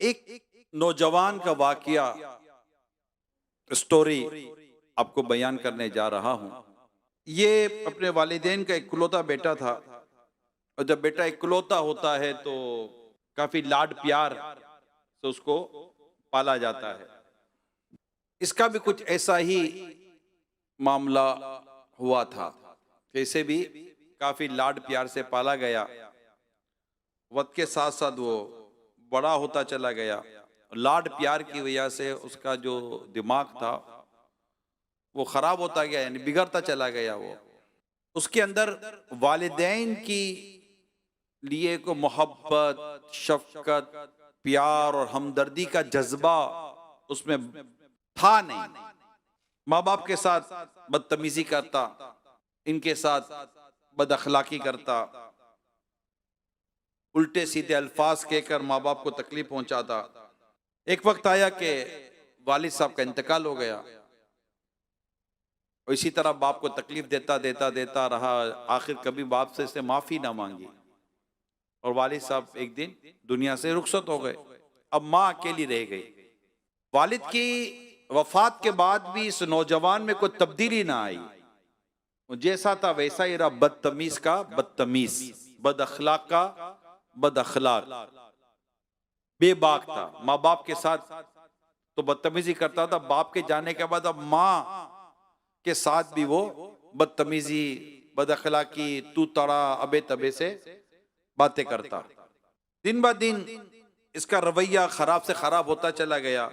एक नौजवान का वाकया स्टोरी आपको बयान करने जा रहा हूं। ये अपने वालिदैन का इकलौता बेटा था, और जब बेटा इकलौता होता है तो काफी लाड प्यार से उसको पाला जाता है। इसका भी कुछ ऐसा ही मामला हुआ था कि इसे भी काफी लाड प्यार से पाला गया। वक्त के साथ साथ वो बड़ा होता चला गया। लाड प्यार की वजह से उसका जो दिमाग था वो खराब होता गया, यानी बिगड़ता चला गया। वो उसके अंदर वालिदैन की लिए को मोहब्बत, शफकत, प्यार और हमदर्दी का जज्बा उसमें था नहीं। माँ बाप के साथ बदतमीजी करता, इनके साथ बद अखलाकी करता, उल्टे सीधे अल्फाज कहकर माँ बाप को तकलीफ पहुंचाता। एक वक्त आया कि वालिद साहब का इंतकाल हो गया, और इसी तरह बाप को तकलीफ देता देता देता रहा। आखिर कभी बाप से इसने माफी ना मांगी, और वालिद साहब एक दिन दुनिया से रुखसत हो गए। अब माँ अकेली रह गई। वालिद की वफात के बाद भी इस नौजवान में कोई तब्दीली ना आई। वो जैसा था वैसा ही रहा, बदतमीज का बदतमीज, बद अखलाक का बद अखलाक, बेबाक था। माँ बाप के साथ तो बदतमीजी करता था, बाप के जाने के बाद अब माँ के साथ भी वो बदतमीजी, बद अखलाकी, तू तड़ा, अबे तबे से बातें करता। दिन ब दिन इसका रवैया खराब से खराब होता चला गया।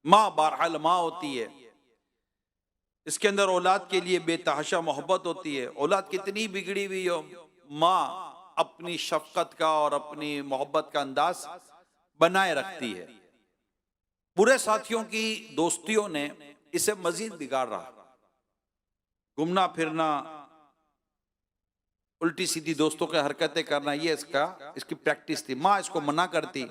माँ बहरहाल माँ होती है, इसके अंदर औलाद के लिए बेतहाशा मोहब्बत होती है। औलाद कितनी बिगड़ी हुई हो, माँ अपनी शफकत का और अपनी मोहब्बत का अंदाज बनाए रखती है। बुरे साथियों की दोस्तियों ने इसे मजीद बिगाड़ रहा। घूमना फिरना, उल्टी सीधी दोस्तों की हरकतें करना, ये इसकी प्रैक्टिस थी। माँ इसको मना करती।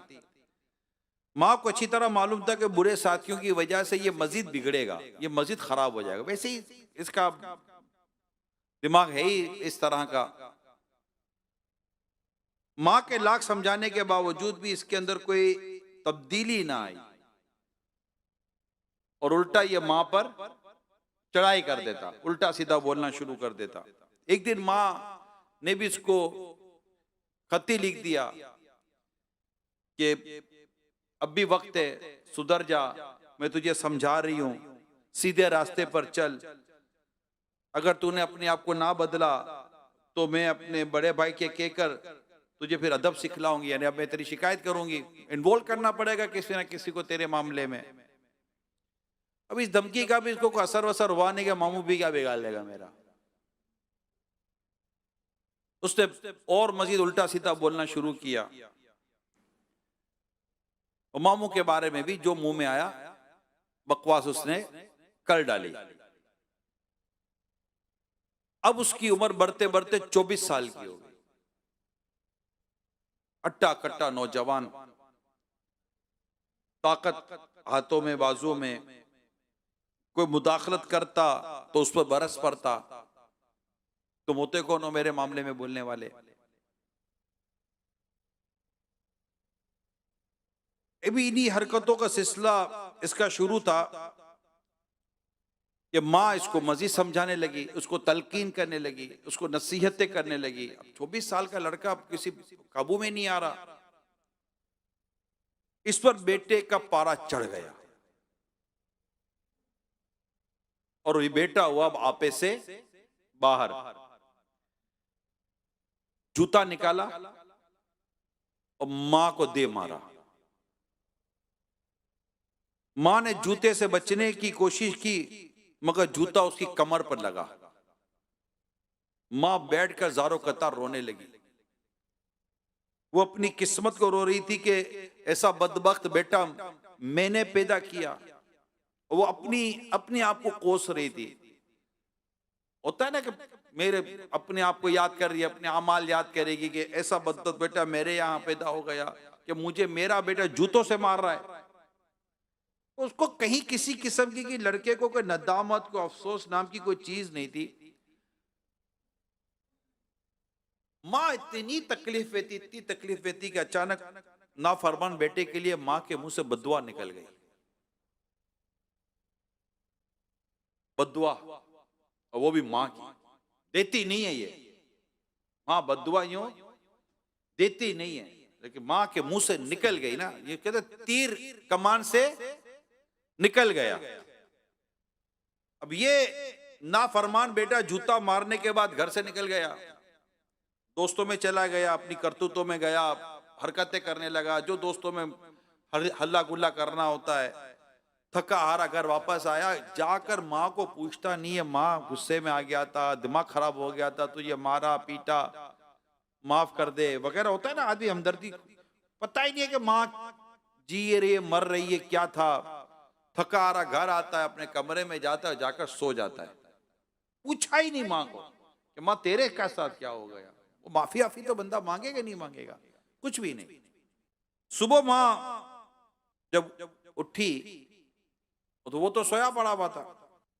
माँ को अच्छी तरह मालूम था कि बुरे साथियों की वजह से ये मजीद बिगड़ेगा, ये मजीद खराब हो जाएगा। वैसे ही इसका दिमाग है ही इस तरह का। माँ के लाख समझाने के बावजूद भी इसके अंदर कोई तब्दीली ना आई, और उल्टा ये माँ पर चढ़ाई कर देता, उल्टा सीधा बोलना शुरू कर देता। एक दिन माँ ने भी इसको खत्ती लिख दिया कि अब भी वक्त है, सुधर जा, मैं तुझे समझा रही हूं, सीधे रास्ते पर चल। अगर तूने अपने आप को ना बदला तो मैं अपने बड़े भाई के कहकर तुझे फिर अदब सिखलाऊंगी, यानी अब मैं तेरी शिकायत करूंगी, इन्वॉल्व करना पड़ेगा किसी ना किसी को तेरे मामले में। अब इस धमकी का भी इसको कोई असर वसर हुआ नहीं कि मामू भी क्या बिगाड़ लेगा मेरा। उसने और मजीद उल्टा सीधा बोलना शुरू किया, और मामू के बारे में भी जो मुंह में आया बकवास उसने कर डाली। अब उसकी उम्र बढ़ते बढ़ते 24 साल की हो गई। अट्टा कट्टा नौजवान, ताकत हाथों में बाजुओं में। कोई मुदाखलत करता तो उस पर बरस पड़ता, तुम होते कौन हो मेरे मामले में बोलने वाले। अभी इन्हीं हरकतों का सिलसिला इसका शुरू था कि माँ इसको मजीद समझाने लगी, उसको तलकीन करने लगी, उसको नसीहतें करने लगी। अब 24 साल का लड़का अब किसी काबू में नहीं आ रहा। इस पर बेटे का पारा चढ़ गया, और ये बेटा हुआ अब आपे से बाहर। जूता निकाला और मां को दे मारा। मां ने जूते से बचने की कोशिश की, मगर जूता उसकी कमर पर लगा। मां बैठकर ज़ारो कतार रोने लगी। वो अपनी किस्मत को रो रही थी कि ऐसा बदबख्त बेटा मैंने पैदा किया। वो अपनी अपने आप को कोस रही थी। होता है ना कि मेरे अपने आप को याद कर रही है, अपने अमाल याद करेगी कि ऐसा बदबख्त बेटा मेरे यहाँ पैदा हो गया कि मुझे मेरा बेटा जूतों से मार रहा है। उसको कहीं किसी किस्म की कि लड़के को कोई नदामत, को अफसोस नाम की कोई चीज नहीं थी। माँ इतनी तकलीफ देती, इतनी तकलीफ देती कि अचानक नाफरमान बेटे के लिए मां के मुंह से बद्दुआ निकल गई, बद्दुआ, और वो भी मां की। देती नहीं है ये मां बद्दुआ, यूं देती नहीं है, लेकिन मां के मुंह से निकल गई ना, ये कहते तीर कमान से निकल गया। अब ये नाफरमान बेटा जूता मारने के बाद घर से निकल गया, दोस्तों में चला गया, अपनी करतूतों में गया, हरकतें करने लगा जो दोस्तों में हल्ला गुल्ला करना होता है। थका हारा घर वापस आया, जाकर माँ को पूछता नहीं है, माँ गुस्से में आ गया था, दिमाग खराब हो गया था, तुझे मारा पीटा, माफ कर दे वगैरह होता है ना आदमी हमदर्दी। पता ही नहीं है कि माँ जी रही है, मर रही है, क्या था। थका हारा घर आता है, अपने कमरे में जाता है, जाकर सो जाता है। पूछा ही नहीं माँ को कि माँ तेरे का साथ क्या हो गया। वो माफी आफी तो बंदा मांगेगा नहीं मांगेगा, कुछ भी नहीं। सुबह माँ जब उठी तो वो तो सोया पड़ा हुआ था,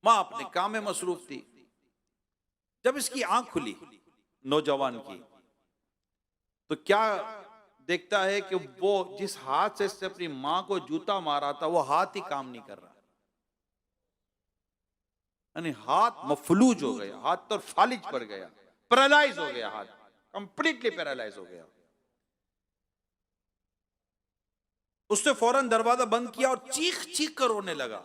माँ अपने काम में मसरूफ थी। जब इसकी आंख खुली नौजवान की, तो क्या देखता है कि वो जिस हाथ से इसने अपनी माँ को जूता मारा था वो हाथ ही काम नहीं कर रहा, यानी हाथ मफलूज हो गया, हाथ तो फालिज पड़ गया, पैरालाइज हो गया, हाथ कंप्लीटली पैरालाइज हो गया। उसने फौरन दरवाजा बंद किया और चीख चीख कर रोने लगा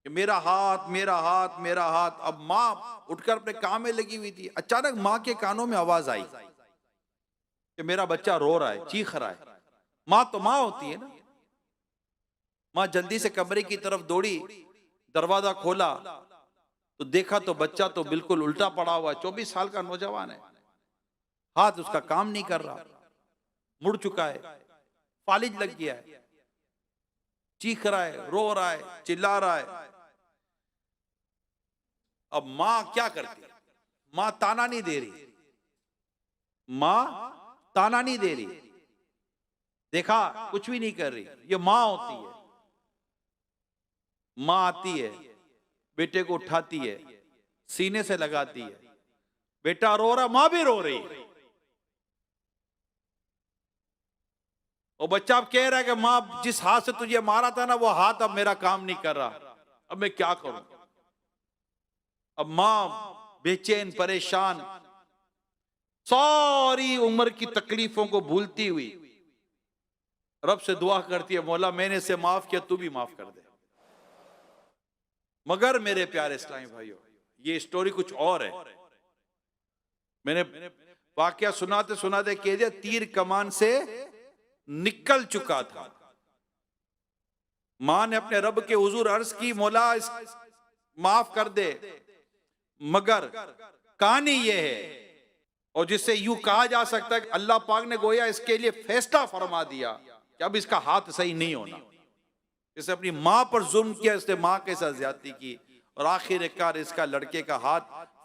कि मेरा हाथ मेरा हाथ मेरा हाथ। अब मां उठकर अपने काम में लगी हुई थी, अचानक मां के कानों में आवाज आई कि मेरा बच्चा रो रहा है, चीख रहा है। मां तो मां होती है ना। मां जल्दी से कमरे की तरफ दौड़ी, दरवाजा खोला तो देखा तो बच्चा तो बिल्कुल उल्टा पड़ा हुआ है, 24 साल का नौजवान है, हाथ उसका काम नहीं कर रहा, मुड़ चुका है, फालिज लग गया है, चीख रहा है, रो रहा है, चिल्ला रहा है। अब मां क्या करती, मां ताना नहीं दे रही, मां ताना नहीं दे रही, देखा कुछ भी नहीं कर रही, ये मां होती है। मां आती है, बेटे को उठाती है, सीने से लगाती है, बेटा रो रहा, मां भी रो रही है। और बच्चा अब कह रहा है कि मां जिस हाथ से तुझे मारा था ना वो हाथ अब मेरा काम नहीं कर रहा, अब मैं क्या करूं। अब मां बेचैन परेशान, सारी उम्र की तकलीफों को भूलती हुई रब से दुआ करती है, मौला मैंने इसे माफ किया, तू भी माफ कर दे। मगर मेरे प्यारे इस्लामी भाइयों, ये स्टोरी कुछ और है। मैंने वाकया सुनाते सुनाते कह दिया, तीर कमान से निकल चुका था। मां ने अपने रब के हुजूर अर्ज की, मौला माफ कर दे, मगर कहानी यह है, और जिससे यूं कहा जा सकता है कि अल्लाह पाक ने गोया इसके लिए फैसला फरमा दिया कि अब इसका हाथ सही नहीं होना। इसने अपनी मां पर जुल्म किया, इसने मां के साथ ज्यादती की, और आखिरकार इसका लड़के का हाथ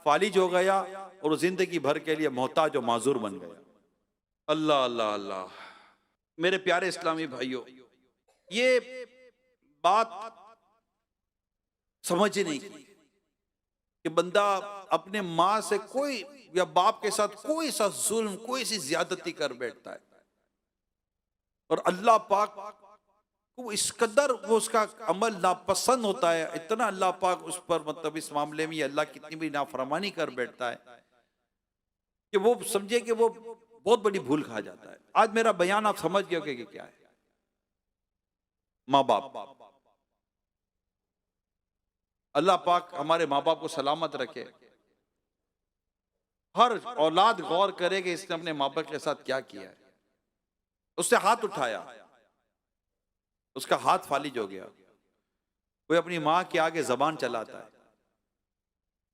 फालिज हो गया और जिंदगी भर के लिए मोहताज और माजूर बन गया। अल्लाह अल्लाह अल्लाह। मेरे प्यारे इस्लामी भाइयों, ये बात समझने की कि बंदा अपने माँ से कोई या बाप के साथ कोई सा जुल्म, कोई सी ज्यादती कर बैठता है, और अल्लाह पाक को इस कदर वो उसका अमल नापसंद होता है, इतना अल्लाह पाक उस पर मतलब इस मामले में अल्लाह कितनी भी नाफरमानी कर बैठता है कि वो समझे कि वो बहुत बड़ी भूल खा जाता है। आज मेरा बयान आप समझ गए कि क्या है। माँ बाप, अल्लाह पाक हमारे माँ बाप को सलामत रखे। हर औलाद गौर करे कि इसने अपने माँ बाप के साथ क्या किया है। उससे हाथ उठाया, उसका हाथ फालिज हो गया। कोई अपनी माँ के आगे जबान चलाता है,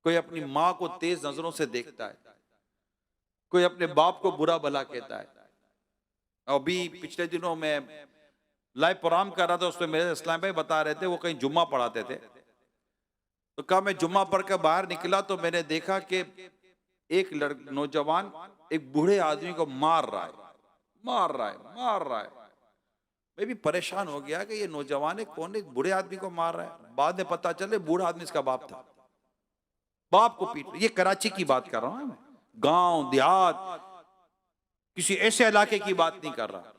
कोई अपनी माँ को तेज नजरों से देखता है, कोई अपने बाप को बुरा भला कहता है। अभी पिछले दिनों में लाइव प्रोग्राम कर रहा था, उसमें मेरे इस्लाम भाई बता रहे थे, वो कहीं जुम्मा पढ़ाते थे, तो कहा मैं जुम्मा पढ़ कर बाहर निकला तो मैंने देखा कि एक नौजवान एक बूढ़े आदमी को मार रहा है, मार रहा है, मार रहा है। मैं भी परेशान हो गया कि ये नौजवान है कौन, एक बूढ़े आदमी को मार रहा है। बाद में पता चले बूढ़ा आदमी इसका बाप था, बाप को पीट। ये कराची की बात कर रहा हूं मैं, गांव देहात, किसी ऐसे इलाके की बात नहीं कर रहा।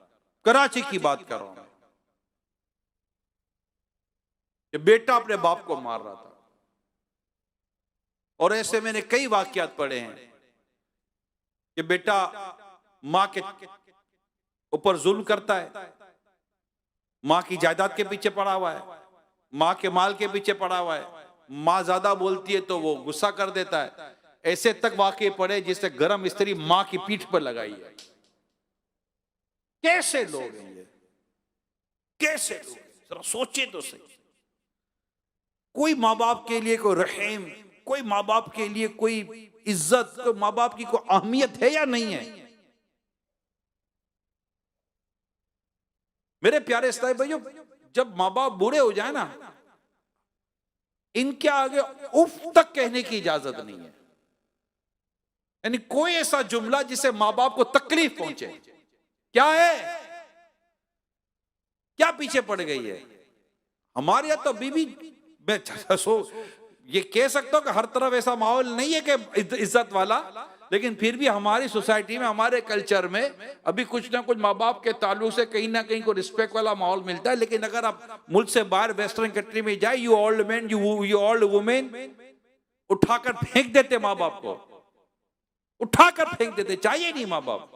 कराची की बात कर रहा हूं कि बेटा अपने बाप को मार रहा था। और ऐसे मैंने कई वाकयात पढ़े हैं कि बेटा मां के ऊपर जुल्म करता है, मां की जायदाद के पीछे पड़ा हुआ है, मां के माल के पीछे पड़ा हुआ है, मां ज्यादा बोलती है तो वो गुस्सा कर देता है। ऐसे तक वाकये पड़े जिससे गरम स्त्री मां की पीठ पर लगाई है। कैसे लोग हैं ये, कैसे लोग, जरा सोचे तो सही। कोई माँ बाप के लिए कोई रहम, कोई माँ बाप के लिए कोई इज्जत, कोई माँ बाप की कोई अहमियत है या नहीं है? मेरे प्यारे इस्लामी भाइयों, जब माँ बाप बूढ़े हो जाए ना, इनके आगे उफ तक कहने की इजाजत नहीं है। यानी कोई ऐसा जुमला जिससे माँ बाप को तकलीफ पहुंचे। क्या है, क्या पीछे पड़ गई है? हमारे यहाँ तो बीबी, मैं ये कह सकता हूं कि हर तरफ ऐसा माहौल नहीं है कि इज्जत वाला, लेकिन फिर भी हमारी सोसाइटी में, हमारे कल्चर में अभी कुछ ना कुछ माँ बाप के ताल्लुक से कहीं ना कहीं को रिस्पेक्ट वाला माहौल मिलता है। लेकिन अगर आप मुल्क से बाहर वेस्टर्न कंट्री में जाए, you old man, you old women, उठाकर फेंक देते माँ बाप को, उठाकर फेंक देते, चाहिए नहीं माँ बाप।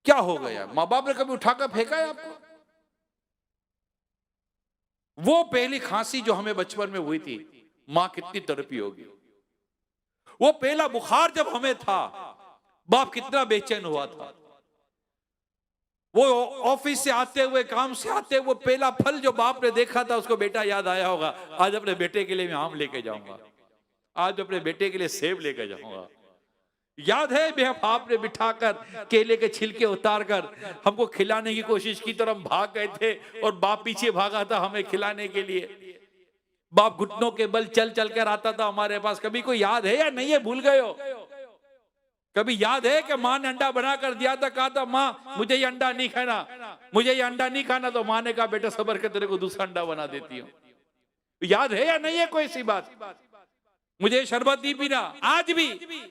क्या हो गया? माँ बाप ने कभी उठाकर फेंका है आपको? वो पहली खांसी जो हमें बचपन में हुई थी, मां कितनी तड़पी होगी। वो पहला बुखार जब हमें था, बाप कितना बेचैन हुआ था। वो ऑफिस से आते हुए, काम से आते हुए, पहला फल जो बाप ने देखा था, उसको बेटा याद आया होगा, आज अपने बेटे के लिए मैं आम लेके जाऊंगा, आज अपने बेटे के लिए सेब लेके जाऊंगा। याद है मैं बाप ने बिठाकर केले के छिलके उतारकर हमको खिलाने की कोशिश की, तो हम भाग गए थे और बाप पीछे भागा था हमें खिलाने के लिए। बाप घुटनों के बल चल चल कर आता था हमारे पास। कभी कोई याद है या नहीं है? भूल गए हो? कभी याद है कि माँ ने अंडा बना कर दिया था, कहा था माँ मुझे ये अंडा नहीं खाना, मुझे ये अंडा नहीं खाना, तो माँ ने कहा बेटा सब्र कर, तेरे को दूसरा अंडा बना देती हूँ। याद है या नहीं है कोई सी बात? मुझे शरबत नहीं पीना। आज भी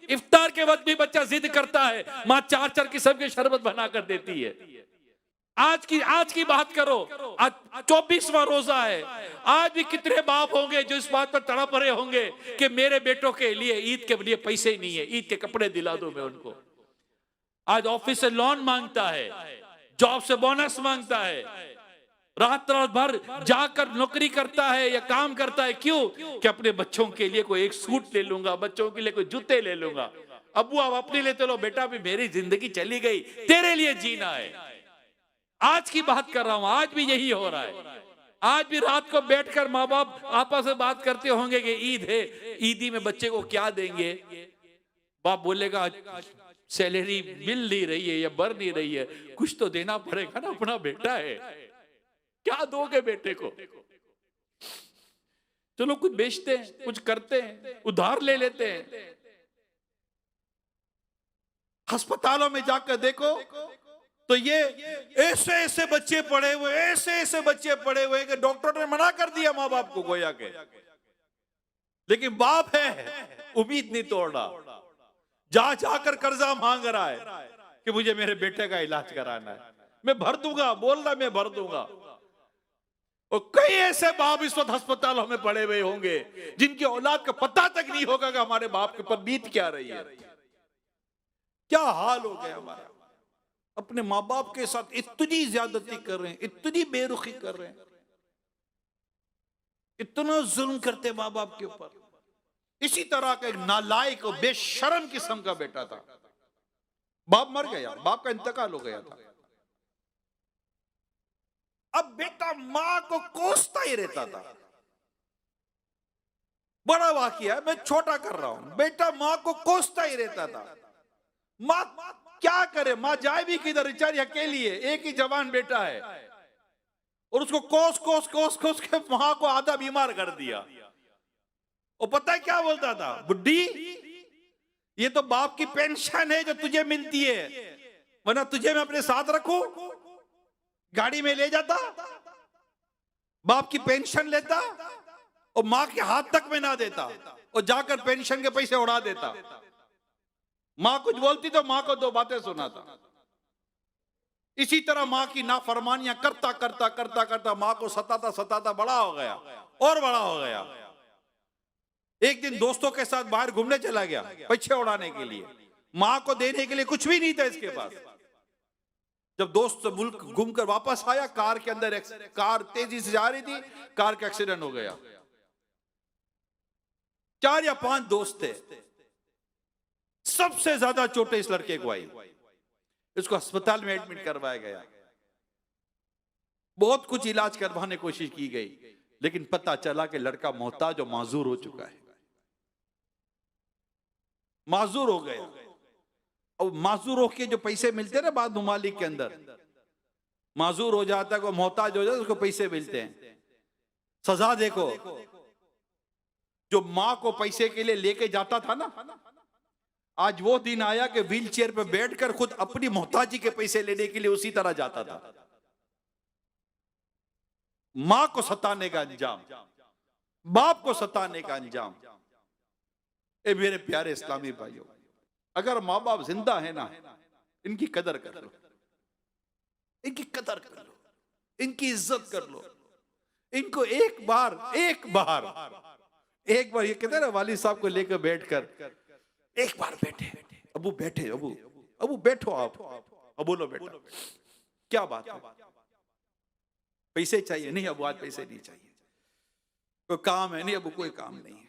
इफ्तार के वक्त भी बच्चा जिद करता है, माँ 4-4 किस्म के शरबत बना कर देती है। आज की बात करो, आज 24वां रोजा है। आज भी कितने बाप होंगे जो इस बात पर तड़प रहे होंगे कि मेरे बेटों के लिए ईद के लिए पैसे नहीं है, ईद के कपड़े दिला दो मैं उनको। आज ऑफिस से लोन मांगता है, जॉब से बोनस मांगता है, रात भर जाकर नौकरी करता है या काम करता है। क्यों? कि अपने बच्चों के लिए कोई एक सूट ले लूंगा, बच्चों के लिए कोई जूते ले लूंगा। अब्बू आप अपने लिए तो लो, बेटा भी मेरी जिंदगी चली गई, तेरे लिए जीना है। आज की बात कर रहा हूं, आज भी यही हो रहा है। आज भी रात को बैठकर माँ बाप आपस में बात करते होंगे कि ईद है, ईदी में बच्चे को क्या देंगे। बाप बोलेगा सैलरी मिल नहीं रही है या बढ़ नहीं रही है, कुछ तो देना पड़ेगा ना, अपना बेटा है, क्या दोगे बेटे को? चलो कुछ बेचते हैं, कुछ करते हैं, उधार ले लेते हैं। अस्पतालों में जाकर देखो तो ये ऐसे ऐसे बच्चे पड़े हुए, ऐसे ऐसे बच्चे पड़े हुए कि डॉक्टर ने मना कर दिया माँ बाप को गोया के, लेकिन बाप है उम्मीद नहीं तोड़ रहा, जा जाकर कर्जा मांग रहा है कि मुझे मेरे बेटे का इलाज कराना है, मैं भर दूंगा, बोल रहा मैं भर दूंगा। और कई ऐसे बाप इस वक्त अस्पतालों में पड़े हुए होंगे जिनकी औलाद का पता तक नहीं होगा कि हमारे बाप के ऊपर बीत क्या रही है। क्या हाल हो गया हमारा। अपने माँ बाप के साथ इतनी ज्यादती कर रहे हैं, इतनी बेरुखी कर रहे हैं, इतना जुल्म करते माँ बाप के ऊपर। इसी तरह का एक नालायक और बेशर्म किस्म का बेटा था, बाप मर गया, बाप का इंतकाल हो गया था। अब बेटा मां को कोसता ही रहता था। बड़ा वाकया, मैं छोटा कर रहा हूं। बेटा मां को कोसता ही रहता था। मां क्या करे, मां जाए भी किधर, बेचारी अकेली है, एक ही जवान बेटा है, और उसको कोस कोस कोस कोस के मां को आधा बीमार कर दिया। और पता है क्या बोलता था, बुड्ढी ये तो बाप की पेंशन है जो तुझे मिलती है, वरना तुझे मैं अपने साथ रखूं, गाड़ी में ले जाता, बाप की पेंशन लेता और मां के हाथ तक में ना देता, और जाकर पेंशन के पैसे उड़ा देता। मां कुछ बोलती तो मां को 2 बातें सुनाता। इसी तरह माँ की नाफरमानियां करता करता करता करता माँ को सताता सताता बड़ा हो गया और बड़ा हो गया। एक दिन दोस्तों के साथ बाहर घूमने चला गया पीछे उड़ाने के लिए, माँ को देने के लिए कुछ भी नहीं था इसके पास। जब दोस्त मुल्क घूमकर वापस आया, कार के अंदर कार तेजी से जा रही थी, कार का एक्सीडेंट हो गया। 4 या 5 दोस्त थे, सबसे ज्यादा चोटें इस लड़के को आई। इसको अस्पताल में एडमिट करवाया गया, बहुत कुछ इलाज करवाने की कोशिश की गई, लेकिन पता चला कि लड़का मोहताज और माजूर हो चुका है, माजूर हो गया। और माजूर होके जो पैसे मिलते हैं ना बाद ममालिक के अंदर, माजूर हो जाता है को मोहताज हो जाता है, उसको पैसे मिलते हैं। सजा देखो, जो माँ को पैसे के लिए लेके जाता था ना, आज वो दिन आया कि व्हील चेयर पे बैठकर खुद अपनी मोहताजी के पैसे लेने के लिए उसी तरह जाता था। माँ को सताने का अंजाम, बाप को सताने का अंजाम। ए मेरे प्यारे इस्लामी भाइयों, अगर माँ बाप जिंदा है ना, इनकी कदर कर लो, इनकी कदर कर लो, इनकी इज्जत कर लो। इनको एक बार ये कहते हैं ना, वाली साहब को लेकर बैठकर एक बार बैठे, अबू बैठे, अबू बैठो, आप बोलो बेटा क्या बात है, पैसे चाहिए? नहीं अबू आज पैसे नहीं चाहिए। कोई काम है? नहीं अबू कोई काम नहीं है।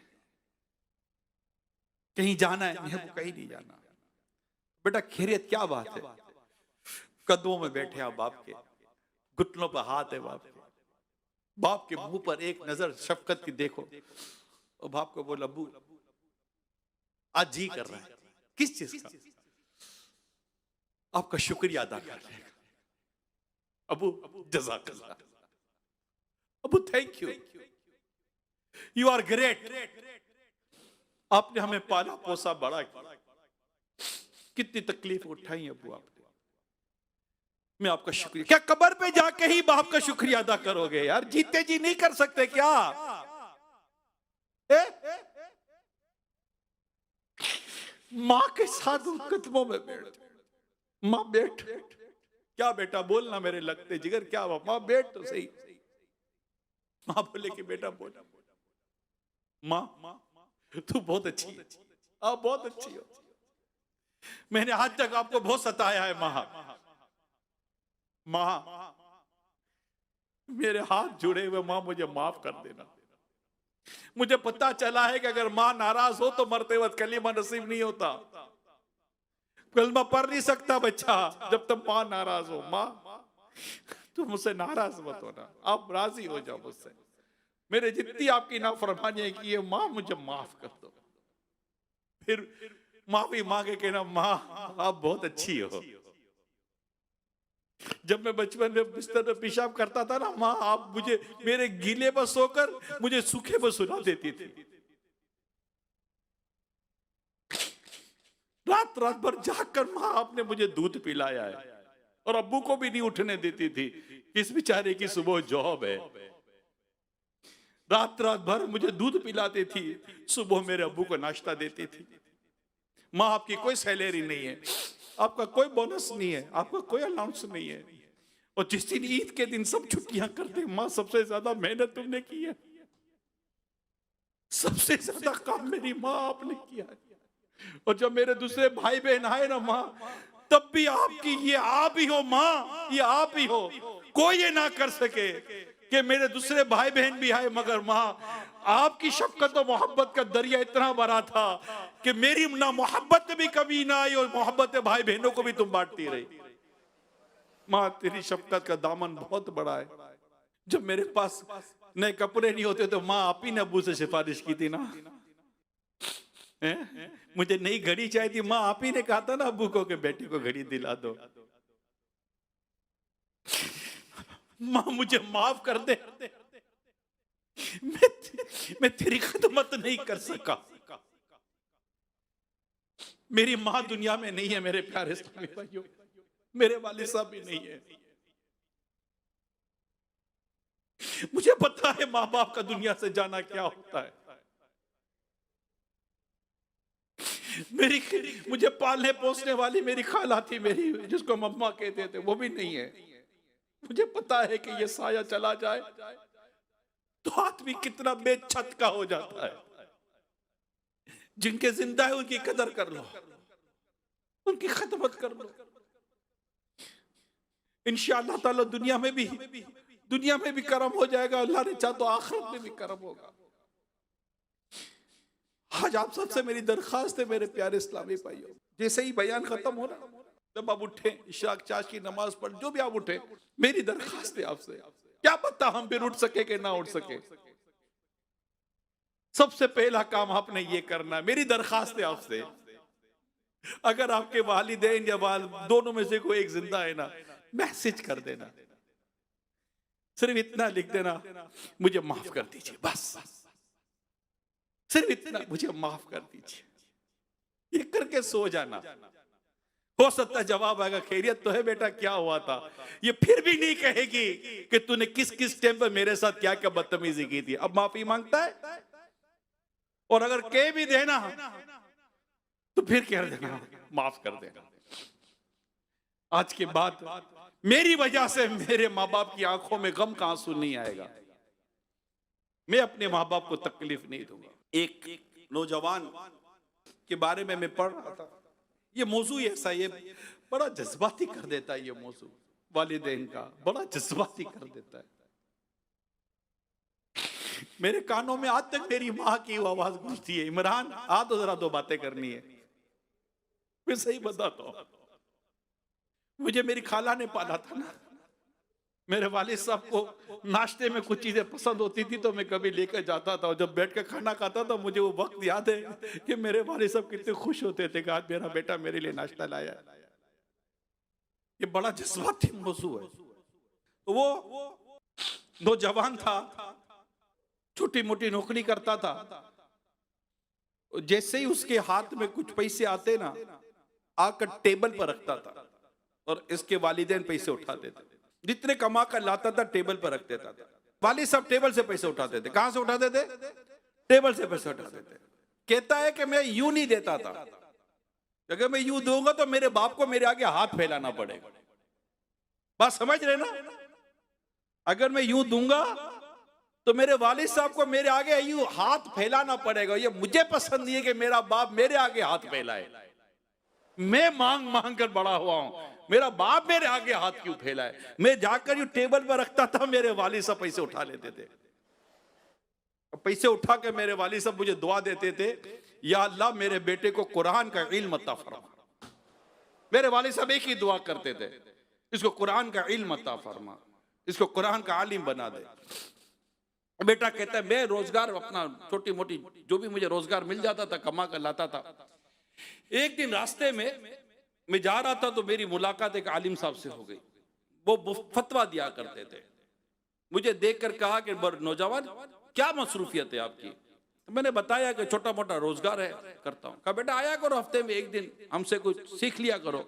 कहीं जाना है? नहीं अबू कहीं नहीं जाना। बेटा खैरियत? क्या बात है? कदमों में बैठे आप बाप के, घुटनों पर हाथ है बाप के, बाप के मुंह पर एक नजर शफकत की देखो, और बाप को बोल अबू आज जी कर रहा है, किस चीज का? आपका शुक्रिया अदा कर लेगा। अबू जज़ाकल्लाह, अबू thank you, you are great, आपने हमें पाला पोसा बड़ा किया, कितनी तकलीफ उठाई अबू आपने, मैं आपका शुक्रिया। क्या कब्र पे जाके ही बाप का शुक्रिया अदा करोगे यार? जीते जी नहीं कर सकते क्या? माँ के साथ उन कदमों में बैठ, माँ बैठ, क्या बेटा बोलना मेरे लगते जिगर, क्या हुआ? माँ बैठ तो सही। माँ बोले कि बेटा बोल, माँ तू बहुत अच्छी है, आप बहुत अच्छी हो, मैंने आज तक आपको बहुत सताया है माँ, मेरे हाथ जुड़े हुए माँ मुझे माफ कर देना। मुझे पता चला है कि अगर माँ नाराज हो तो मरते वक्त कलीमा नसीब नहीं होता, कलमा पढ़ नहीं सकता बच्चा जब तक माँ नाराज हो। माँ तुम मुझसे नाराज मत होना, आप राजी हो जाओ मुझसे, मेरे जितनी आपकी नाफरमानियां की है माँ मुझे माफ कर दो। फिर माफी मांगे कहना माँ आप बहुत अच्छी हो। जब मैं बचपन में बिस्तर में पेशाब करता था ना, माँ आप मुझे मेरे गीले पर सोकर मुझे सूखे पर सुला देती थी। रात रात भर जागकर माँ आपने मुझे दूध पिलाया है, और अब्बू को भी नहीं उठने देती थी, इस बेचारे की सुबह जॉब है। रात रात भर मुझे दूध पिलाती थी, सुबह मेरे अब्बू को नाश्ता देती थी। माँ आपकी कोई सैलरी नहीं है, आपका कोई बोनस नहीं है, आपका कोई अलाउंस नहीं है, और जिस दिन ईद के दिन सब छुट्टियां करते, माँ सबसे ज्यादा मेहनत तुमने की है, सबसे ज्यादा काम मेरी माँ आपने किया है। और जब मेरे दूसरे भाई बहन आए ना माँ, तब भी आपकी ये आप ही हो माँ, ये आप ही हो, कोई ये ना कर सके कि मेरे दूसरे भाई बहन भी आए, मगर माँ आपकी शफकत और मोहब्बत का दरिया इतना बड़ा था कि मेरी ना मोहब्बत भी कभी ना आई, और मोहब्बत भाई बहनों को भी तुम बांटती रही। माँ तेरी शफकत का दामन बहुत बड़ा है। जब मेरे पास नए कपड़े नहीं होते तो माँ आप ही ने अब्बू से सिफारिश की थी ना, मुझे नई घड़ी चाहिए थी, माँ आप ही ने कहा था ना अब्बू को कि बेटी को घड़ी दिला दो। माँ मुझे माफ कर दे, मैं तेरी खिदमत नहीं कर सका। मेरी माँ दुनिया में नहीं है मेरे प्यारे इस्लामी भाइयों, मेरे वालिद साहब भी नहीं है। मुझे पता है माँ बाप का दुनिया से जाना क्या होता है। मेरी मुझे पालने पोसने वाली मेरी खाला थी मेरी, जिसको मम्मा कहते थे, वो भी नहीं है। मुझे पता है कि ये साया चला जाए तो आदमी कितना बेछत का हो जाता है। जिनके जिंदा है उनकी कदर कर लो, उनकी खिदमत कर लो। इंशाअल्लाह ताला दुनिया में भी करम हो जाएगा, अल्लाह ने चाहा तो आखिरत में भी करम होगा। आज आप सबसे मेरी दरखास्त है मेरे प्यारे इस्लामी भाइयों, जैसे ही बयान खत्म हो रहा, जब आप उठे इशराक चाश की नमाज पढ़, जो भी आप उठे, मेरी दरखास्त है आपसे, क्या पता हम फिर उठ सके कि ना उठ सके, सबसे पहला काम आपने ये करना है। मेरी दरखास्त है आपसे, अगर आपके वालिदैन या दोनों में से कोई एक जिंदा है ना, मैसेज कर देना, सिर्फ इतना लिख देना, मुझे माफ कर दीजिए, बस सिर्फ इतना, मुझे माफ कर दीजिए, ये करके सो जाना। हो सकता है जवाब आएगा, खैरियत तो है बेटा, क्या हुआ था। ये फिर भी नहीं कहेगी कि तूने किस किस टाइम पर मेरे साथ क्या क्या बदतमीजी की थी। अब माफी मांगता है, और अगर कह भी देना तो फिर कह देना माफ कर देना। आज के बाद मेरी वजह से मेरे माँ बाप की आंखों में गम का आंसू नहीं आएगा, मैं अपने माँ बाप को तकलीफ नहीं दूंगा। एक नौजवान के बारे में मैं पढ़ रहा था, ये मौजू ऐसा, ये बड़ा जज्बाती कर देता है, ये मौजू वालिदैन का बड़ा जज्बाती कर देता है। मेरे कानों में आज तक मेरी माँ की आवाज गूंजती है, इमरान आ तो जरा दो बातें करनी है। मैं सही बताता हूं, मुझे मेरी खाला ने पाला था ना, मेरे वालिद साहब को नाश्ते में कुछ चीजें पसंद होती थी तो मैं कभी लेकर जाता था, और जब बैठ कर खाना खाता था मुझे वो वक्त याद है कि मेरे वालिद साहब कितने खुश होते थे कि आज मेरा बेटा मेरे लिए नाश्ता लाया। ये बड़ा जज्बाती मौजू है। तो वो नौजवान था, छोटी मोटी नौकरी करता था, जैसे ही उसके हाथ में कुछ पैसे आते ना, आकर टेबल पर रखता था और इसके वालिदैन पैसे उठाते थे, जितने कमा कर लाता था टेबल पर रख देता था। वालिद साहब टेबल से पैसे उठाते थे। कहां से उठाते थे? टेबल से पैसे उठाते थे। कहता है कि मैं यूं नहीं देता था, अगर मैं यूं दूंगा तो मेरे बाप को मेरे आगे हाथ फैलाना पड़ेगा। बात समझ रहे ना? अगर मैं यूं दूंगा तो मेरे वालिद साहब को मेरे आगे यूं हाथ फैलाना पड़ेगा। ये मुझे पसंद नहीं है कि मेरा बाप मेरे आगे हाथ फैलाए। मैं मांग मांग कर बड़ा हुआ हूं, मेरा बाप मेरे आगे हाथ क्यों फैलाए। मैं जाकर यूं टेबल पर रखता था, मेरे वालिद साहब पैसे उठा लेते थे। पैसे उठा के मेरे वालिद साहब मुझे दुआ देते थे, या अल्लाह मेरे बेटे को कुरान का इल्म अता फरमा। मेरे वालिद साहब एक ही दुआ करते थे, इसको कुरान का इल्म अता फरमा, इसको कुरान का आलिम बना दे। बेटा कहता है मैं रोजगार अपना छोटी मोटी जो भी मुझे रोजगार मिल जाता था कमा कर लाता था। एक दिन रास्ते में मैं जा रहा था तो मेरी मुलाकात एक आलिम साहब से हो गई। वो फतवा दिया करते थे। मुझे देखकर कहा कि नौजवान क्या मसरूफियत है आपकी। तो मैंने बताया कि छोटा मोटा रोजगार है करता हूँ। कहा बेटा आया करो हफ्ते में एक दिन, हमसे कुछ सीख लिया करो।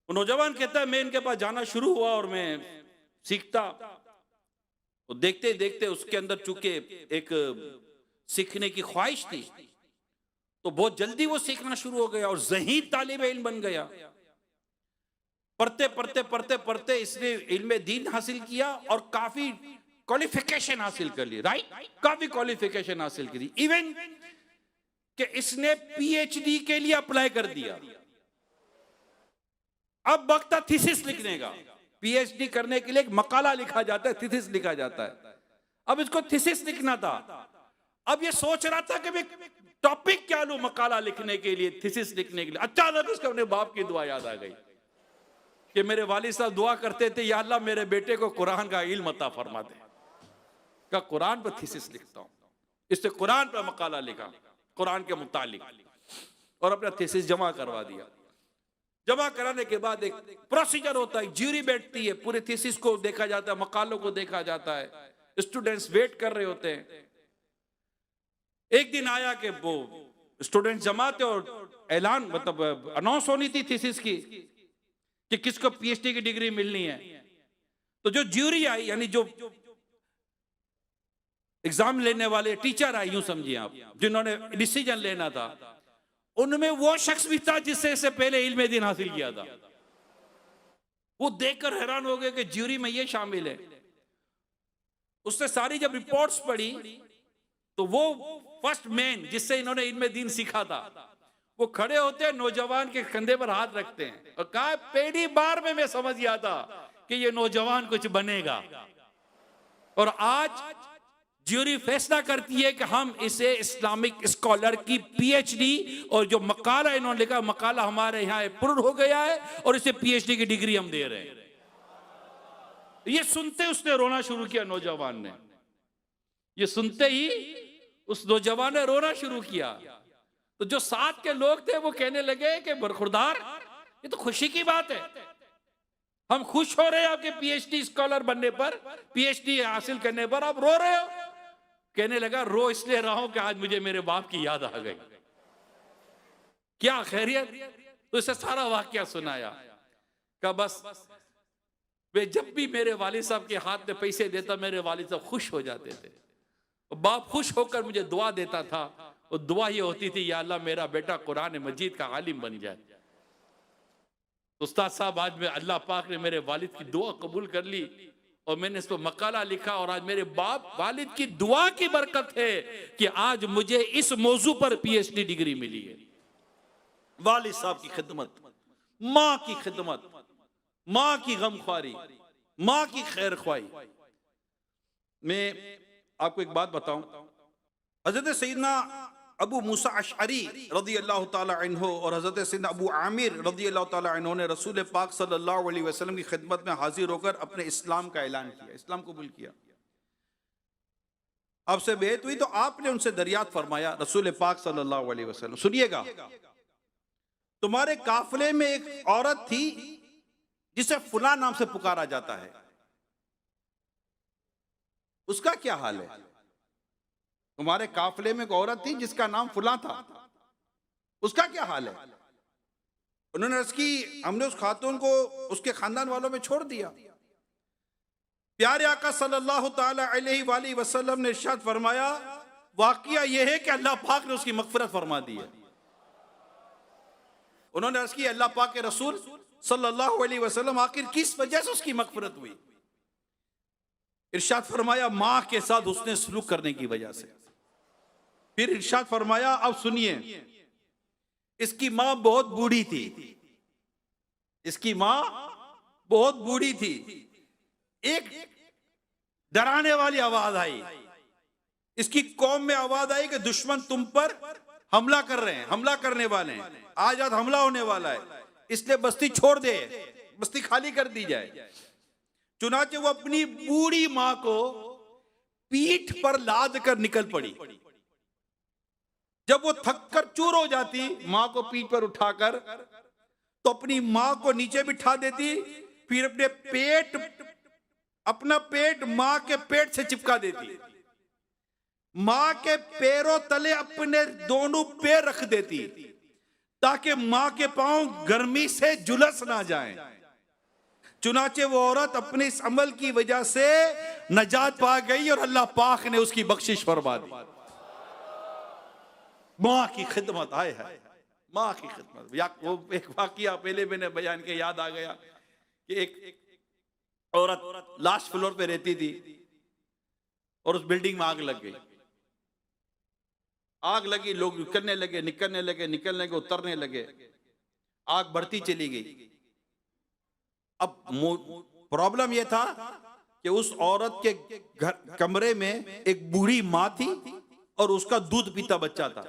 वो नौजवान कहता है मैं इनके पास जाना शुरू हुआ और मैं सीखता, और देखते देखते उसके अंदर चूंकि एक सीखने की ख्वाहिश थी तो बहुत जल्दी वो सीखना शुरू हो गया और ज़हीन तालिब इल्म बन गया। पढ़ते पढ़ते पढ़ते पढ़ते इसने इल्म दीन हासिल किया और काफी क्वालिफिकेशन हासिल कर ली। राइट, काफी क्वालिफिकेशन हासिल की। इवन कि इसने पीएचडी के लिए अप्लाई कर दिया। अब वक्त था थीसिस लिखने का। पीएचडी करने के लिए एक मकाला लिखा जाता है, थीसिस लिखा जाता है। अब इसको थीसिस लिखना था। अब ये सोच रहा था कि मैं टॉपिक क्या लूं मकाला लिखने के लिए, थीसिस लिखने के लिए। अचानक उसको अपने बाप की दुआ याद आ गई कि मेरे वालिद साहब दुआ करते थे, या अल्लाह मेरे बेटे को कुरान का इल्म अता फरमा दे। का कुरान पर थीसिस लिखता हूं। इससे कुरान पर मकाला लिखा कुरान के मुतालिक और अपना थीसिस जमा करवा दिया। जमा कराने के बाद एक प्रोसीजर होता है, ज्यूरी बैठती है, पूरे थीसिस को देखा जाता है, मकालों को देखा जाता है, स्टूडेंट्स वेट कर रहे होते हैं। एक दिन आया कि वो स्टूडेंट्स जमा थे और ऐलान मतलब अनाउंस होनी थी थीसिस की कि किसको पीएचडी की डिग्री मिलनी है। तो जो ज्यूरी आई, यानी जो एग्जाम लेने वाले टीचर आए, यूं समझिए आप, जिन्होंने डिसीजन लेना था, उनमें वो शख्स भी था जिससे इससे पहले इल्म दीन हासिल किया था। वो देखकर हैरान हो गए कि ज्यूरी में ये शामिल है। उसने सारी जब रिपोर्ट्स पढ़ी तो वो फर्स्ट मैन जिससे इन्होंने इल्म दीन सीखा था, वो खड़े होते हैं, नौजवान के कंधे पर हाथ रखते हैं और कहा, पहली बार में मैं समझ गया था कि ये नौजवान कुछ बनेगा। और आज ज्यूरी फैसला करती है कि हम इसे इस्लामिक स्कॉलर की पीएचडी, और जो मकाला इन्होंने लिखा, मकाला हमारे यहाँ अप्रूव हो गया है और इसे पीएचडी की डिग्री हम दे रहे हैं। ये सुनते उसने रोना शुरू किया, नौजवान ने। ये सुनते ही उस नौजवान ने रोना शुरू किया। तो जो साथ के लोग थे वो कहने लगे कि बरखुरदार, ये तो खुशी की बात है, हम खुश हो रहे हैं आपके पीएचडी स्कॉलर बनने पर, पीएचडी हासिल करने पर, आप रो रहे हो। कहने लगा, रो इसलिए रहा हूं कि आज मुझे मेरे बाप की याद आ गई। क्या खैरियत? तो इसे सारा वाकया सुनाया। का बस वे जब भी मेरे वालिद साहब के हाथ में पैसे देता, मेरे वालिद साहब खुश हो जाते थे। बाप खुश होकर मुझे दुआ देता था, और दुआ ये होती थी, या अल्लाह मेरा बेटा कुरान मजीद का आलिम बन जाए। उस्ताद साहब, आज मैं अल्लाह पाक ने मेरे वालिद की दुआ कबूल कर ली और मैंने इस पर मकाला लिखा, और आज मेरे बाप वालिद की दुआ की बरकत है कि आज मुझे इस मौजू पर पीएचडी डिग्री मिली है। वालिद साहब की खिदमत, माँ की खिदमत, माँ की गमख्वारी, माँ की खैर ख्वाही। मैं आपको एक बात बताऊं, हजरत सैयदना अबू मूसा अशअरी रज़ी अल्लाह ताला अन्हु और हजरत सैयदना अबू आमिर रज़ी अल्लाह ताला अन्हु ने रसूल पाक सल्लल्लाहु अलैहि वसल्लम की खिदमत में हाजिर होकर अपने इस्लाम का ऐलान किया, इस्लाम कबूल किया। आपसे बेहत हुई तो आपने उनसे दरियात फरमाया, रसूल पाक सल्लल्लाहु अलैहि वसल्लम, सुनिएगा, तुम्हारे काफिले में एक औरत थी जिसे फुला नाम से पुकारा जाता है, उसका क्या हाल है? तुम्हारे काफिले में एक औरत थी जिसका नाम फुला था, उसका क्या हाल है? उन्होंने अर्ज की, हमने उस खातून को उसके खानदान वालों में छोड़ दिया। प्यारे आका सल्लल्लाहु ताला अलैहि वसल्लम ने इरशाद फरमाया, वाकया यह है कि अल्लाह पाक ने उसकी मगफिरत फरमा दी है। उन्होंने अर्ज की, अल्लाह पाक के रसूल सल्लल्लाहु अलैहि वसल्लम, आखिर किस वजह से उसकी मगफिरत हुई? इरशाद फरमाया, मां के साथ उसने सलूक करने की वजह से। फिर इरशाद फरमाया, अब सुनिए, इसकी मां बहुत बूढ़ी थी, इसकी मां बहुत बूढ़ी थी। एक डराने वाली आवाज आई, इसकी कौम में आवाज आई कि दुश्मन तुम पर हमला कर रहे हैं, हमला करने वाले हैं, आज आज हमला होने वाला है, इसलिए बस्ती छोड़ दे, बस्ती खाली कर दी जाए। चुनाचे वो अपनी बूढ़ी मां को पीठ पर लाद कर निकल पड़ी। जब वो थक कर चूर हो जाती, मां को पीठ पर उठाकर तो अपनी मां को नीचे बिठा देती, फिर अपना पेट मां के पेट से चिपका देती, मां के पैरों तले अपने दोनों पैर रख देती ताकि मां के पांव गर्मी से झुलस ना जाएं। चुनाचे वो औरत अपने इस अमल की वजह से नजात पा गई और अल्लाह पाक ने उसकी बख्शिश फरमा दी। मां की खिदमत आए है, मां की खिदमत। वो एक वाकया पहले मैंने बयान के याद आ गया कि एक औरत लास्ट फ्लोर पे रहती थी और उस बिल्डिंग में आग लग गई। आग लगी, लोग निकलने लगे, निकलने लगे, निकलने लगे, उतरने लगे, आग बढ़ती चली गई। अब प्रॉब्लम यह था कि उस औरत के घर कमरे में एक बूढ़ी मां थी और उसका दूध पीता बच्चा था।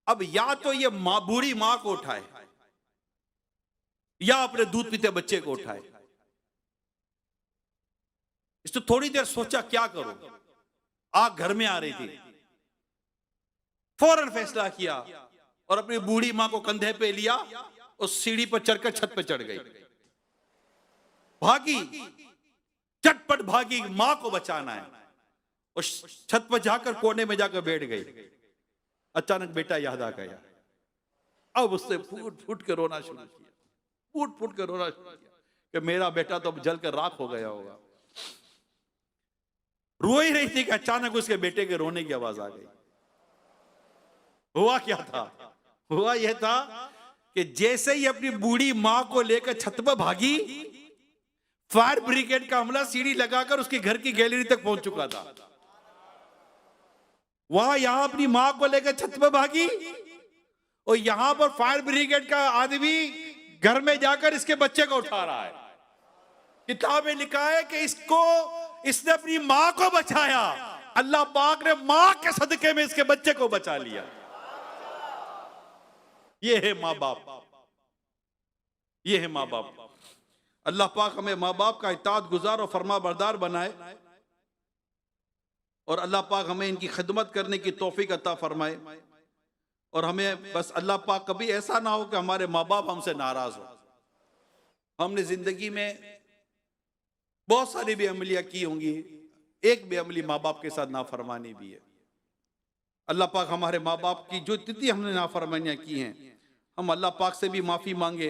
अब या तो ये बूढ़ी मां को उठाए या अपने दूध पीते बच्चे को उठाए। इसने थोड़ी देर सोचा क्या करूं, आग घर में आ रही थी। फौरन फैसला किया और अपनी बूढ़ी मां को कंधे पे लिया और सीढ़ी पर चढ़कर छत पे चढ़ गई। भागी, चटपट भागी, मां को बचाना है, और छत पर जाकर कोने में जाकर बैठ गई। अचानक बेटा याद आ गया। अब उसने फूट फूट कर रोना शुरू किया, फूट फूट कर रोना शुरू किया कि मेरा बेटा तो अब जलकर राख हो गया होगा। रो ही रही थी कि अचानक उसके बेटे के रोने की आवाज आ गई। हुआ क्या था? हुआ यह था कि जैसे ही अपनी बूढ़ी मां को लेकर छत पर भागी, फायर ब्रिगेड का अमला सीढ़ी लगाकर उसके घर की गैलरी तक पहुंच चुका था। वहां यहां अपनी मां को लेकर छत पर भागी और यहां पर फायर ब्रिगेड का आदमी घर में जाकर इसके बच्चे को उठा रहा है। किताब में लिखा है कि इसने अपनी मां को बचाया, अल्लाह पाक ने मां के सदके में इसके बच्चे को बचा लिया। ये है मां बाप, ये है मां बाप। अल्लाह पाक हमें मां बाप का इताअत गुजार और फरमा बरदार बनाए और अल्लाह पाक हमें इनकी खिदमत करने की तौफीक अता फरमाए। और हमें बस अल्लाह पाक कभी ऐसा ना हो कि हमारे माँ बाप हमसे नाराज हो। हमने जिंदगी में बहुत सारी बेअमलियां की होंगी, एक बेअमली माँ बाप के साथ नाफरमानी भी है। अल्लाह पाक हमारे माँ बाप की जो जितनी हमने नाफरमानियां की हैं, हम अल्लाह पाक से भी माफ़ी मांगे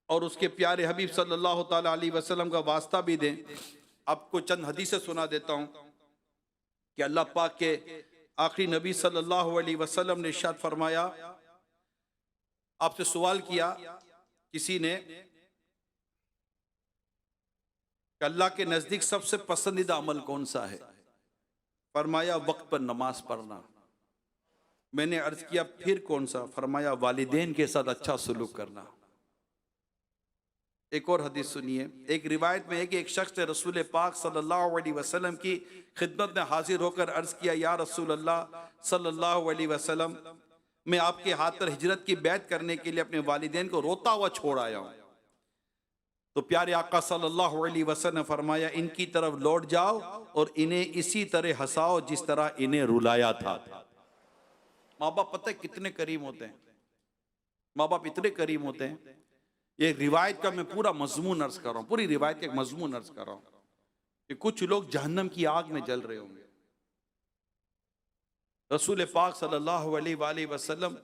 और उसके प्यारे हबीब सल्लल्लाहु ताला अलैहि वसल्लम का वास्ता भी दें। आपको चंद हदीसें सुना देता हूँ कि अल्लाह पाक के आखिरी नबी सल्लल्लाहु अलैहि वसल्लम ने इरशाद फरमाया, आपसे सवाल किया किसी ने कि अल्लाह के नजदीक सबसे पसंदीदा अमल कौन सा है? फरमाया वक्त पर नमाज पढ़ना। मैंने अर्ज किया फिर कौन सा? फरमाया वालिदैन के साथ अच्छा सलूक करना। एक और हदीस सुनिए। एक रिवायत में है कि एक शख्स ने रसूल पाक सल्लल्लाहु अलैहि वसल्लम की खिदमत में हाजिर होकर अर्ज किया, या रसूल अल्लाह सल्लल्लाहु अलैहि वसल्लम, मैं आपके हाथ पर हिजरत की बैत करने के लिए अपने वालिदैन को रोता हुआ छोड़ आया हूँ। तो प्यारे आका सल्लल्लाहु अलैहि वसल्लम ने फरमाया, इनकी तरफ लौट जाओ और इन्हें इसी तरह हंसाओ जिस तरह इन्हें रुलाया था। माँ बाप पता है कितने करीम होते हैं, माँ बाप इतने करीम होते हैं। ये रिवायत का मैं पूरा मजमून अर्ज कर रहा हूँ, पूरी रिवायत का एक मजमून अर्ज कर रहा हूँ कि कुछ लोग जहन्नम की आग में जल रहे होंगे, रसूल पाक सल्लल्लाहु अलैहि वसल्लम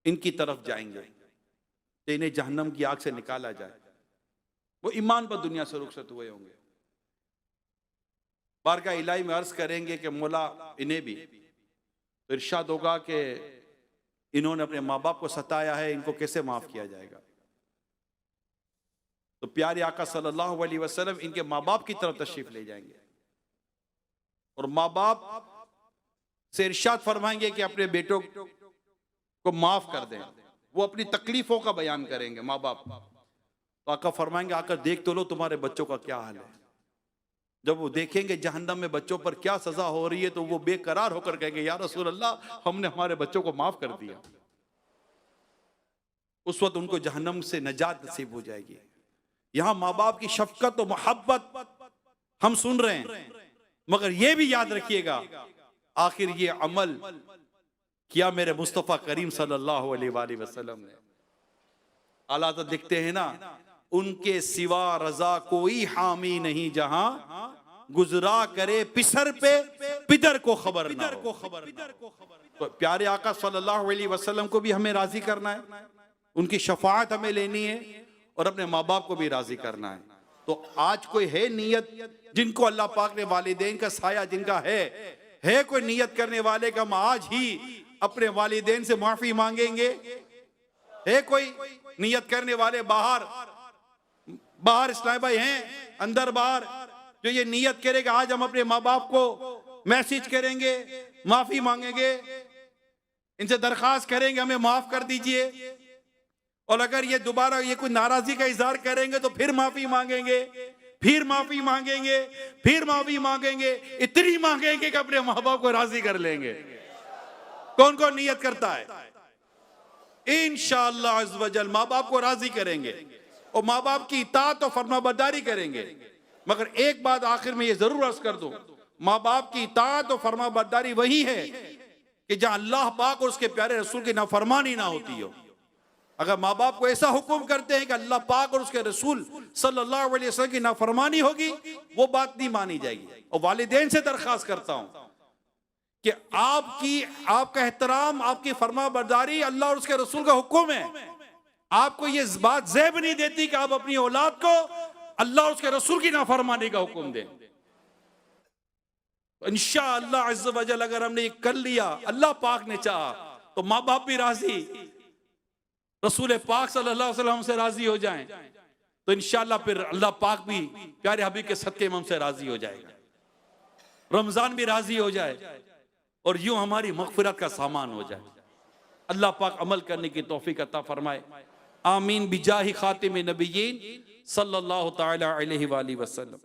इनकी तरफ जाएंगे कि इन्हें जहन्नम की आग से निकाला जाए। वो ईमान पर दुनिया से रुखसत हुए होंगे, बारगाह इलाही में अर्ज करेंगे कि मौला इन्हें भी। तो इरशाद होगा कि इन्होंने अपने माँ बाप को सताया है, इनको कैसे माफ किया जाएगा? तो प्यारे आका सल्लल्लाहु अलैहि वसल्लम इनके माँ बाप की तरफ तशरीफ ले जाएंगे और माँ बाप से इरशाद फरमाएंगे कि अपने बेटों को माफ कर दें। वो अपनी तकलीफों का बयान करेंगे माँ बाप। तो आका फरमाएंगे, आकर देख तो लो तुम्हारे बच्चों का क्या हाल है। जब वो देखेंगे जहन्नम में बच्चों पर क्या सजा हो रही है, तो वो बेकरार होकर कहेंगे, या रसूल अल्लाह, हमने हमारे बच्चों को माफ कर दिया। उस वक्त उनको जहन्नम से नजात नसीब हो जाएगी। यहां माँ बाप की शफकत और मोहब्बत हम सुन रहे हैं, मगर ये भी याद रखिएगा आखिर ये अमल किया मेरे मुस्तफा करीम सल्लल्लाहु अलैहि वसल्लम ने। आला तो दिखते हैं ना, उनके सिवा रजा कोई हामी नहीं, जहां गुजरा करे पिसर पे पिदर को खबर ना हो। तो प्यारे आका सल्लल्लाहु अलैहि वसल्लम को भी हमें राजी करना है, उनकी शफाअत हमें लेनी है और अपने माँ बाप को भी राजी करना है। तो आज कोई है नियत जिनको अल्लाह पाक ने वालिदैन का साया जिनका है कोई नियत करने वाले का हम आज ही अपने वालिदैन से माफी मांगेंगे? है कोई नियत करने वाले? बाहर इस्लाम भाई हैं, अंदर बाहर, जो ये नियत करेगा आज हम अपने माँ बाप को मैसेज करेंगे, माफी मांगेंगे, इनसे दरखास्त करेंगे हमें माफ कर दीजिए, और अगर ये दोबारा ये कोई नाराजगी का इजहार करेंगे तो फिर माफी मांगेंगे, फिर माफी मांगेंगे, फिर माफी मांगेंगे, इतनी मांगेंगे कि अपने माँ बाप को राजी कर लेंगे। कौन कौन नियत करता है? इंशाअल्लाह अज़्ज़ वजल माँ बाप को राजी करेंगे और माँ बाप की इताअत और फरमाबरदारी करेंगे। मगर एक बात आखिर में ये जरूर अर्ज कर दूं, माँ बाप की इताअत और फरमाबरदारी वही है कि जहां अल्लाह पाक और उसके प्यारे रसूल की नाफरमानी ना होती हो। अगर माँ बाप को ऐसा हुक्म करते हैं कि अल्लाह पाक और उसके रसूल सल्लल्लाहु अलैहि वसल्लम की नाफरमानी होगी, वो बात नहीं मानी जाएगी। और वालिदैन से दरखास्त करता हूं कि आपका एहतराम, आपकी फरमाबरदारी अल्लाह और उसके रसूल का हुक्म है। आपको ये बात ज़ेब नहीं देती कि आप अपनी औलाद को अल्लाह और उसके रसूल की नाफरमानी का हुक्म दें। तो इंशाअल्लाह अज़्ज़ व जल अगर हमने ये कर लिया, अल्लाह पाक ने चाहा तो माँ बाप भी राजी, रसूल पाक सल्लल्लाहु अलैहि वसल्लम से राजी हो जाएं, तो इंशाअल्लाह फिर अल्लाह पाक भी प्यारे हबीब के सदके में हमसे राजी हो जाएगा, रमजान भी राजी हो जाए और यूं हमारी मग़फ़िरत का सामान हो जाए। अल्लाह पाक अमल करने की तौफीक अता फरमाए। आमीन बिजाहि खातिम नबिय्यीन सल्लल्लाहु तआला अलैहि वसल्लम।